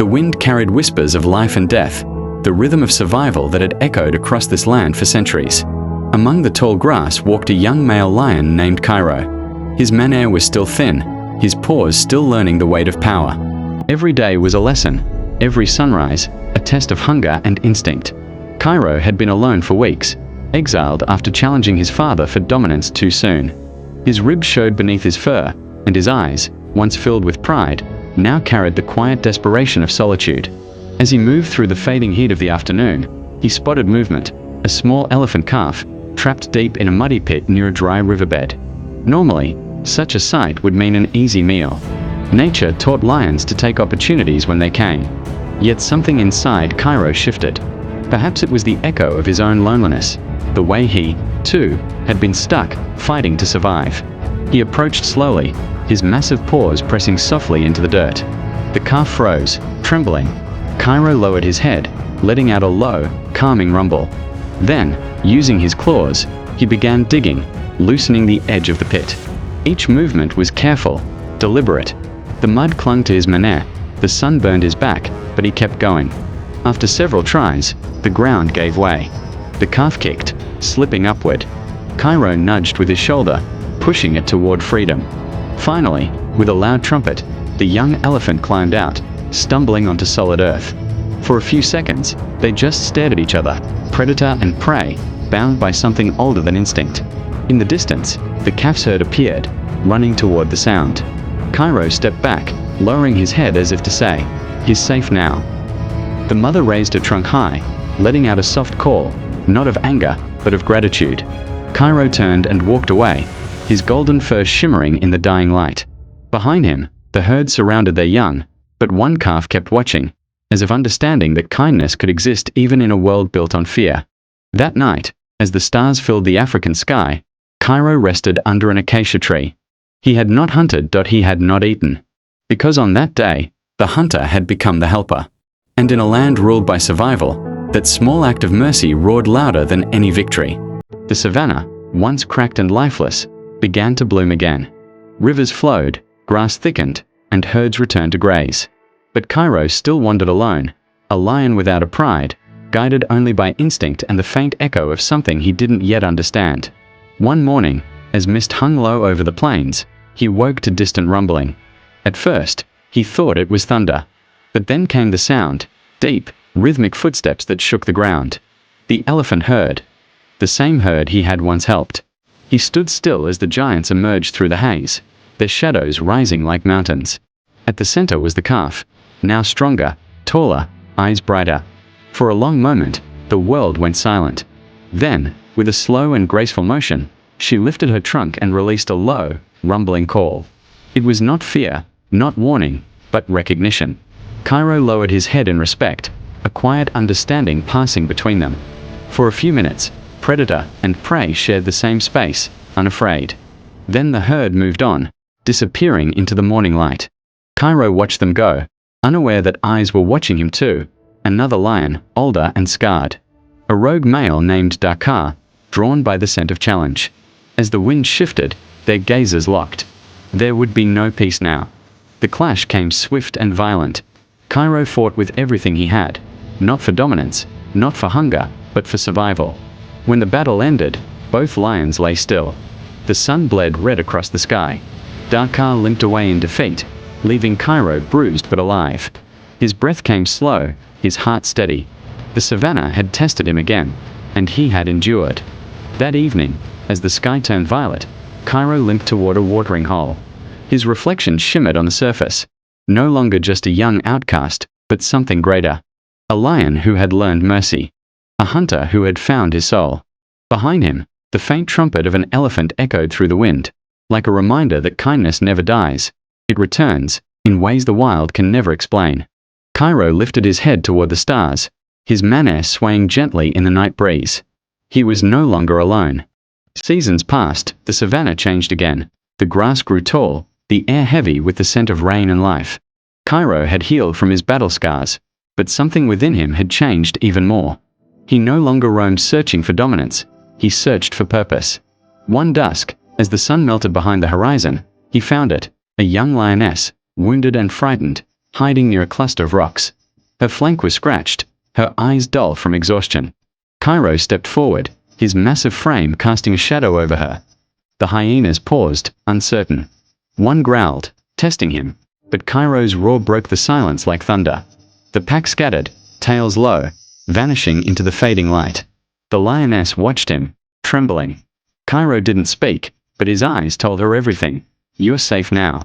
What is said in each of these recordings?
The wind carried whispers of life and death, the rhythm of survival that had echoed across this land for centuries. Among the tall grass walked a young male lion named Cairo. His mane was still thin, his paws still learning the weight of power. Every day was a lesson, every sunrise a test of hunger and instinct. Cairo had been alone for weeks, exiled after challenging his father for dominance too soon. His ribs showed beneath his fur, and his eyes, once filled with pride, now carried the quiet desperation of solitude. As he moved through the fading heat of the afternoon, he spotted movement, a small elephant calf, trapped deep in a muddy pit near a dry riverbed. Normally, such a sight would mean an easy meal. Nature taught lions to take opportunities when they came. Yet something inside Cairo shifted. Perhaps it was the echo of his own loneliness, the way he, too, had been stuck, fighting to survive. He approached slowly, his massive paws pressing softly into the dirt. The calf froze, trembling. Cairo lowered his head, letting out a low, calming rumble. Then, using his claws, he began digging, loosening the edge of the pit. Each movement was careful, deliberate. The mud clung to his mane, the sun burned his back, but he kept going. After several tries, the ground gave way. The calf kicked, slipping upward. Cairo nudged with his shoulder, pushing it toward freedom. Finally, with a loud trumpet, the young elephant climbed out, stumbling onto solid earth. For a few seconds, they just stared at each other, predator and prey, bound by something older than instinct. In the distance, the calf's herd appeared, running toward the sound. Cairo stepped back, lowering his head as if to say, "He's safe now." The mother raised her trunk high, letting out a soft call, not of anger, but of gratitude. Cairo turned and walked away, his golden fur shimmering in the dying light. Behind him, the herd surrounded their young, but one calf kept watching, as if understanding that kindness could exist even in a world built on fear. That night, as the stars filled the African sky, Cairo rested under an acacia tree. He had not hunted, he had not eaten. Because on that day, the hunter had become the helper. And in a land ruled by survival, that small act of mercy roared louder than any victory. The savannah, once cracked and lifeless, began to bloom again. Rivers flowed, grass thickened, and herds returned to graze. But Cairo still wandered alone, a lion without a pride, guided only by instinct and the faint echo of something he didn't yet understand. One morning, as mist hung low over the plains, he woke to distant rumbling. At first, he thought it was thunder. But then came the sound, deep, rhythmic footsteps that shook the ground. The elephant herd. The same herd he had once helped. He stood still as the giants emerged through the haze, their shadows rising like mountains. At the center was the calf, now stronger, taller, eyes brighter. For a long moment, the world went silent. Then, with a slow and graceful motion, she lifted her trunk and released a low, rumbling call. It was not fear, not warning, but recognition. Cairo lowered his head in respect, a quiet understanding passing between them. For a few minutes, predator and prey shared the same space, unafraid. Then the herd moved on, disappearing into the morning light. Cairo watched them go, unaware that eyes were watching him too. Another lion, older and scarred. A rogue male named Dakar, drawn by the scent of challenge. As the wind shifted, their gazes locked. There would be no peace now. The clash came swift and violent. Cairo fought with everything he had, not for dominance, not for hunger, but for survival. When the battle ended, both lions lay still. The sun bled red across the sky. Dakar limped away in defeat, leaving Cairo bruised but alive. His breath came slow, his heart steady. The savannah had tested him again, and he had endured. That evening, as the sky turned violet, Cairo limped toward a watering hole. His reflection shimmered on the surface. No longer just a young outcast, but something greater. A lion who had learned mercy. A hunter who had found his soul. Behind him, the faint trumpet of an elephant echoed through the wind, like a reminder that kindness never dies. It returns, in ways the wild can never explain. Cairo lifted his head toward the stars, his mane swaying gently in the night breeze. He was no longer alone. Seasons passed, the savannah changed again. The grass grew tall, the air heavy with the scent of rain and life. Cairo had healed from his battle scars, but something within him had changed even more. He no longer roamed searching for dominance, he searched for purpose. One dusk, as the sun melted behind the horizon, he found it, a young lioness, wounded and frightened, hiding near a cluster of rocks. Her flank was scratched, her eyes dull from exhaustion. Cairo stepped forward, his massive frame casting a shadow over her. The hyenas paused, uncertain. One growled, testing him, but Cairo's roar broke the silence like thunder. The pack scattered, tails low, vanishing into the fading light. The lioness watched him, trembling. Cairo didn't speak, but his eyes told her everything. "You're safe now."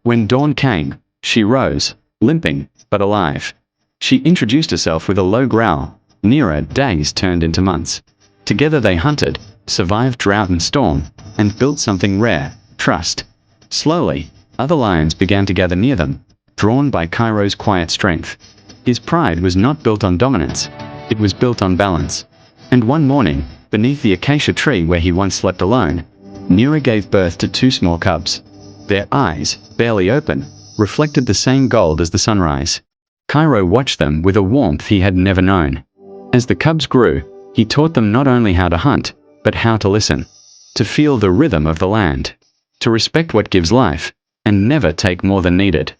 When dawn came, she rose, limping, but alive. She introduced herself with a low growl. Nearer, days turned into months. Together they hunted, survived drought and storm, and built something rare: trust. Slowly, other lions began to gather near them, drawn by Cairo's quiet strength. His pride was not built on dominance, it was built on balance. And one morning, beneath the acacia tree where he once slept alone, Nira gave birth to two small cubs. Their eyes, barely open, reflected the same gold as the sunrise. Cairo watched them with a warmth he had never known. As the cubs grew, he taught them not only how to hunt, but how to listen, to feel the rhythm of the land, to respect what gives life, and never take more than needed.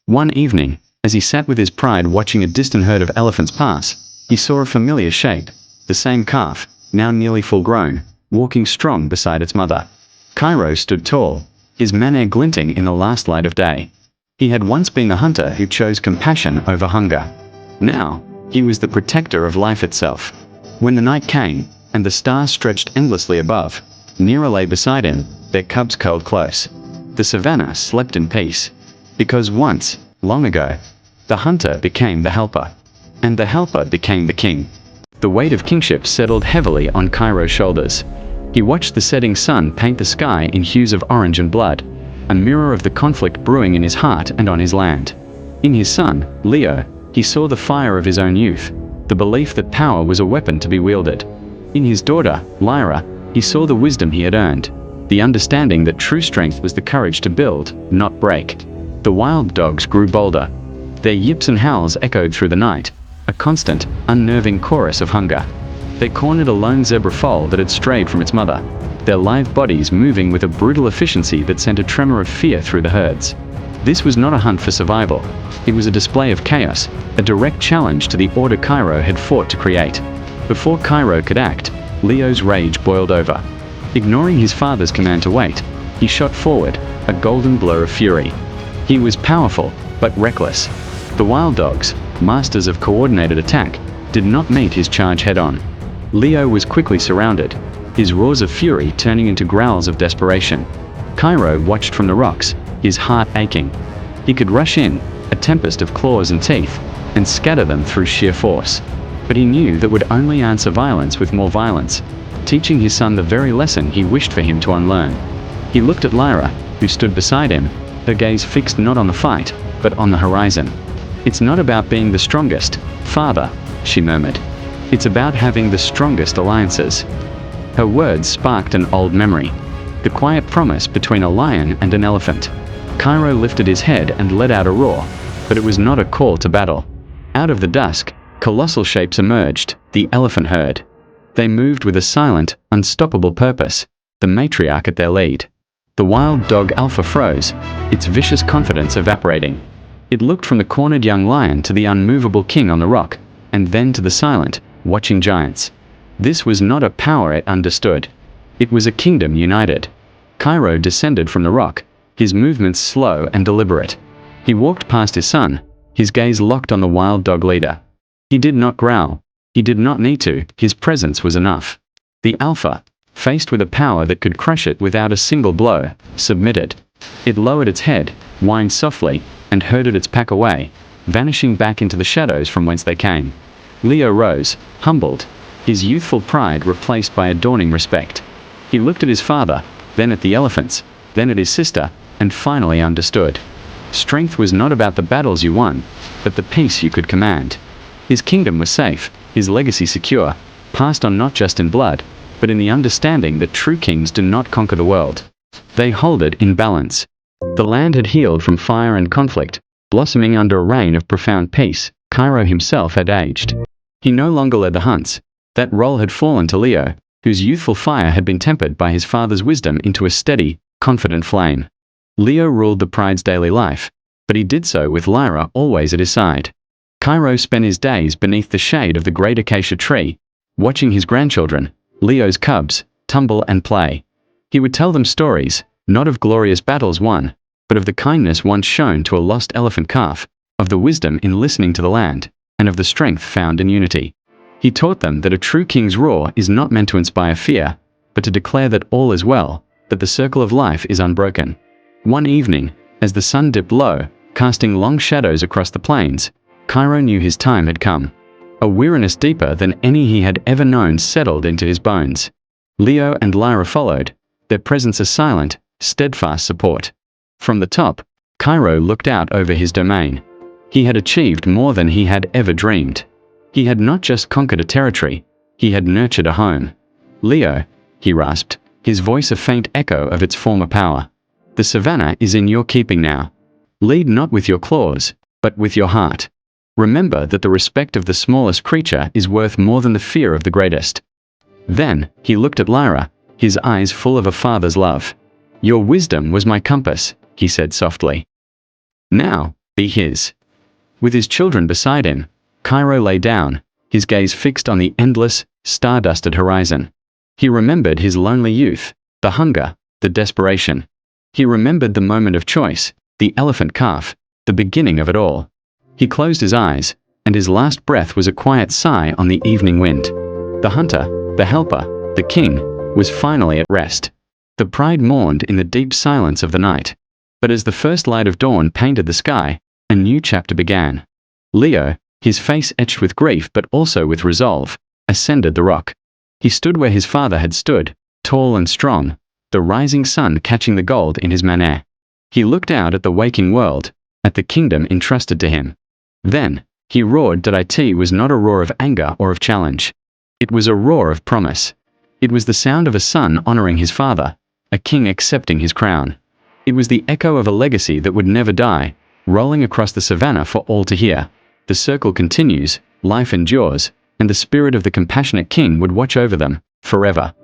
One evening, as he sat with his pride watching a distant herd of elephants pass, he saw a familiar shape, the same calf, now nearly full-grown, walking strong beside its mother. Cairo stood tall, his manner glinting in the last light of day. He had once been a hunter who chose compassion over hunger. Now, he was the protector of life itself. When the night came, and the stars stretched endlessly above, Nira lay beside him, their cubs curled close. The savannah slept in peace. Because once, long ago, the hunter became the helper, and the helper became the king. The weight of kingship settled heavily on Cairo's shoulders. He watched the setting sun paint the sky in hues of orange and blood, a mirror of the conflict brewing in his heart and on his land. In his son, Leo, he saw the fire of his own youth, the belief that power was a weapon to be wielded. In his daughter, Lyra, he saw the wisdom he had earned, the understanding that true strength was the courage to build, not break. The wild dogs grew bolder. Their yips and howls echoed through the night, a constant, unnerving chorus of hunger. They cornered a lone zebra foal that had strayed from its mother, their lithe bodies moving with a brutal efficiency that sent a tremor of fear through the herds. This was not a hunt for survival. It was a display of chaos, a direct challenge to the order Cairo had fought to create. Before Cairo could act, Leo's rage boiled over. Ignoring his father's command to wait, he shot forward, a golden blur of fury. He was powerful, but reckless. The wild dogs, masters of coordinated attack, did not meet his charge head-on. Leo was quickly surrounded, his roars of fury turning into growls of desperation. Cairo watched from the rocks, his heart aching. He could rush in, a tempest of claws and teeth, and scatter them through sheer force. But he knew that would only answer violence with more violence, teaching his son the very lesson he wished for him to unlearn. He looked at Lyra, who stood beside him, her gaze fixed not on the fight, but on the horizon. "It's not about being the strongest, father," she murmured. "It's about having the strongest alliances." Her words sparked an old memory, the quiet promise between a lion and an elephant. Cairo lifted his head and let out a roar, but it was not a call to battle. Out of the dusk, colossal shapes emerged, the elephant herd. They moved with a silent, unstoppable purpose, the matriarch at their lead. The wild dog Alpha froze, its vicious confidence evaporating. It looked from the cornered young lion to the unmovable king on the rock, and then to the silent, watching giants. This was not a power it understood. It was a kingdom united. Cairo descended from the rock, his movements slow and deliberate. He walked past his son, his gaze locked on the wild dog leader. He did not growl. He did not need to, his presence was enough. The Alpha, faced with a power that could crush it without a single blow, submitted. It lowered its head, whined softly, and herded its pack away, vanishing back into the shadows from whence they came. Leo rose, humbled, his youthful pride replaced by a dawning respect. He looked at his father, then at the elephants, then at his sister, and finally understood. Strength was not about the battles you won, but the peace you could command. His kingdom was safe, his legacy secure, passed on not just in blood, but in the understanding that true kings do not conquer the world. They hold it in balance. The land had healed from fire and conflict, blossoming under a reign of profound peace. Cairo himself had aged. He no longer led the hunts. That role had fallen to Leo, whose youthful fire had been tempered by his father's wisdom into a steady, confident flame. Leo ruled the pride's daily life, but he did so with Lyra always at his side. Cairo spent his days beneath the shade of the great acacia tree, watching his grandchildren, Leo's cubs, tumble and play. He would tell them stories, not of glorious battles won, but of the kindness once shown to a lost elephant calf, of the wisdom in listening to the land, and of the strength found in unity. He taught them that a true king's roar is not meant to inspire fear, but to declare that all is well, that the circle of life is unbroken. One evening, as the sun dipped low, casting long shadows across the plains, Cairo knew his time had come. A weariness deeper than any he had ever known settled into his bones. Leo and Lyra followed, their presence a silent, steadfast support. From the top, Cairo looked out over his domain. He had achieved more than he had ever dreamed. He had not just conquered a territory, he had nurtured a home. Leo, he rasped, his voice a faint echo of its former power. The savannah is in your keeping now. Lead not with your claws, but with your heart. Remember that the respect of the smallest creature is worth more than the fear of the greatest. Then, he looked at Lyra, his eyes full of a father's love. Your wisdom was my compass, he said softly. Now, be his. With his children beside him, Cairo lay down, his gaze fixed on the endless, star-dusted horizon. He remembered his lonely youth, the hunger, the desperation. He remembered the moment of choice, the elephant calf, the beginning of it all. He closed his eyes, and his last breath was a quiet sigh on the evening wind. The hunter, the helper, the king, was finally at rest. The pride mourned in the deep silence of the night. But as the first light of dawn painted the sky, a new chapter began. Leo, his face etched with grief but also with resolve, ascended the rock. He stood where his father had stood, tall and strong, the rising sun catching the gold in his manner. He looked out at the waking world, at the kingdom entrusted to him. Then, he roared that it was not a roar of anger or of challenge. It was a roar of promise. It was the sound of a son honoring his father, a king accepting his crown. It was the echo of a legacy that would never die, rolling across the savannah for all to hear. The circle continues, life endures, and the spirit of the compassionate king would watch over them, forever.